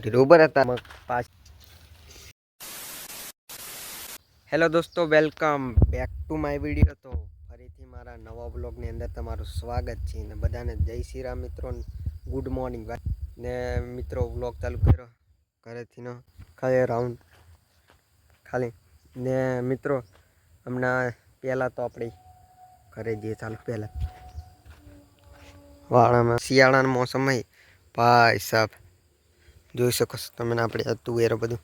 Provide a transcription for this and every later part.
બરોબર હતા પાછ હેલો દોસ્તો, welcome back to my video. તો ફરીથી મારા નવા બ્લોગની અંદર તમારું સ્વાગત છે ને બધાને જય શ્રી રામ મિત્રો, ગુડ મોર્નિંગ ને મિત્રો. બ્લોગ ચાલુ કર્યો ઘરેથી નો ખાલી રાઉન્ડ ખાલી ને મિત્રો. હમણાં પહેલાં તો આપણે ઘરે જઈએ. ચાલુ પહેલાં વાળામાં શિયાળાનો મોસમ હોય ભાઈ સાહેબ, જોઈ શકો છો તમે. આપણે તુવેરો બધું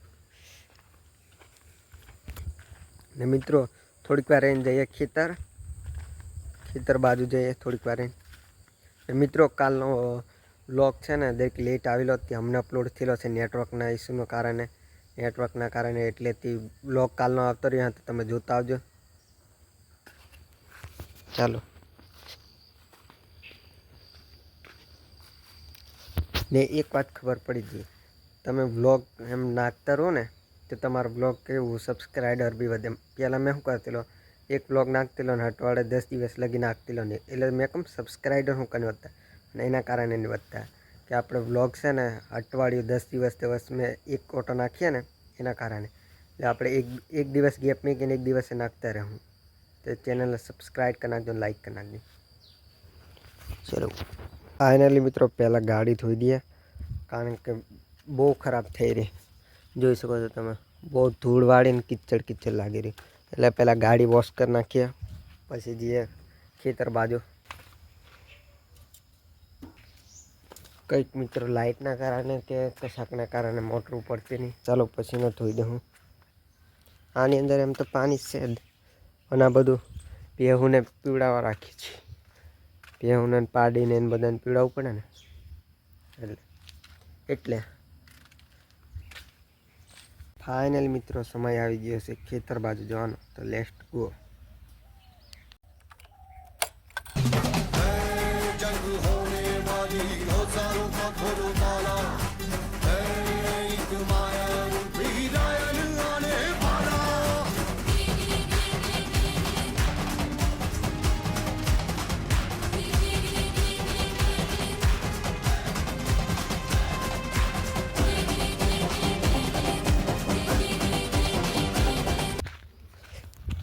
ને મિત્રો થોડીક વાર રહીને જઈએ ખેતર બાજુ જઈએ થોડીક વાર રહીને. મિત્રો કાલનો વ્લોગ છે ને દરેક લેટ આવેલો તે અમને અપલોડ થયેલો છે નેટવર્કના ઇસ્યુના કારણે એટલેથી વ્લોગ કાલનો આવતો રહ્યો તો તમે જોતા આવજો. ચાલો ને એક વાત ખબર પડી ગઈ, તમે વ્લોગ એમ નાખતા રહો ને તો તમારો બ્લોગ કેવું સબસ્ક્રાઈબર બી વધે. પહેલાં મેં શું કરતેલો, એક બ્લોગ નાખતેલો ને અઠવાડિયે 10 દિવસ લગી નાખતેલો નહીં, એટલે મેં કેમ સબસ્ક્રાઈબર શું કરીને વધતા અને એના કારણે નહીં વધતા કે આપણે વ્લોગ છે ને અઠવાડિયું 10 દિવસ મેં એક ઓટો નાખીએ ને એના કારણે. એટલે આપણે એક દિવસ ગેપ મૂકીને એક દિવસે નાખતા રહું. તો ચેનલને સબસ્ક્રાઈબ કરી નાખજો, લાઈક કરી નાખજો. ચલો ફાઇનલી મિત્રો પહેલાં ગાડી ધોઈ દઈએ, કારણ કે બહુ ખરાબ થઈ રહી. જોઈ શકો છો તમે, બહુ ધૂળવાળીને કિચડ લાગી રહી. એટલે પહેલાં ગાડી વોશ કરી નાખીએ, પછી જઈએ ખેતર બાજુ. કંઈક મિત્રો લાઇટના કારણે કે કશાકના કારણે મોટર પડતી નહીં. ચાલો પછીનો ધોઈ દઉં. આની અંદર એમ તો પાણી છે જ, અને આ બધું ભેહુંને પીવડાવવા રાખીએ છીએ. ભેહુંને પાડીને એને બધાને પીવડાવવું પડે ને, એટલે ફાઇનલ મિત્રો સમય આવી ગયો છે ખેતર બાજુ જવાનો. તો લેટ્સ ગો.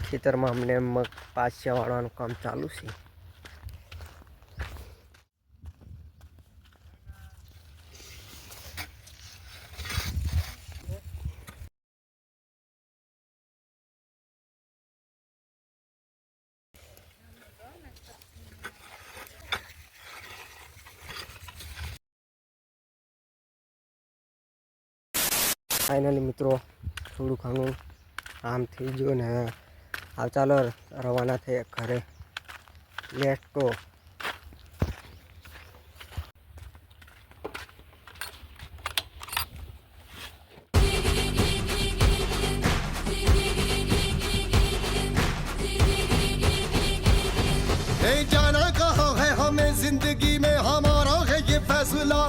ખેતરમાં અમને મગ પાછા વાળવાનું કામ ચાલુ છે. ફાઇનલી મિત્રો થોડું ઘણું આમ થઈ ગયું ને હાલ ચાલો રવાના થઈ ઘરે. Let's go. जाना कहाँ है हमें जिंदगी में हमारा है ये फैसला,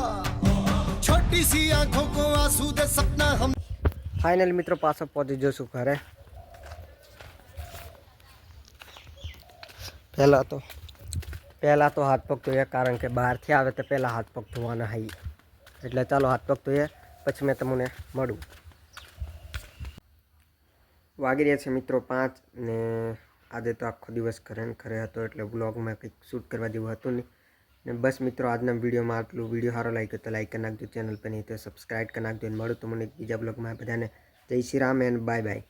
छोटी सी आंखों को आंसू दे सपना हम. ફાઇનલ મિત્રો પાછો પહોંચી જશું ઘરે. પહેલાં તો હાથ પગ ધોઈએ, કારણ કે બહારથી આવે તો પહેલાં હાથ પગ ધોવાના હાઈ. એટલે ચાલો હાથ પગ ધોઈએ, પછી મેં તમને મળું. વાગી રહ્યા છે મિત્રો 5 ને આજે તો આખો દિવસ ઘરે હતો, એટલે બ્લોગમાં કંઈક શૂટ કરવા જેવું હતું નહીં. ને બસ મિત્રો આજના વિડીયોમાં આટલું. વિડીયો સારો લાગ્યો તો લાઈક કરી નાખજો, ચેનલ પર નહીં તો સબસ્ક્રાઈબ કરી નાખજો. મળું તો મને બીજા બ્લોગમાં. બધાને જય Shri Ram and bye bye.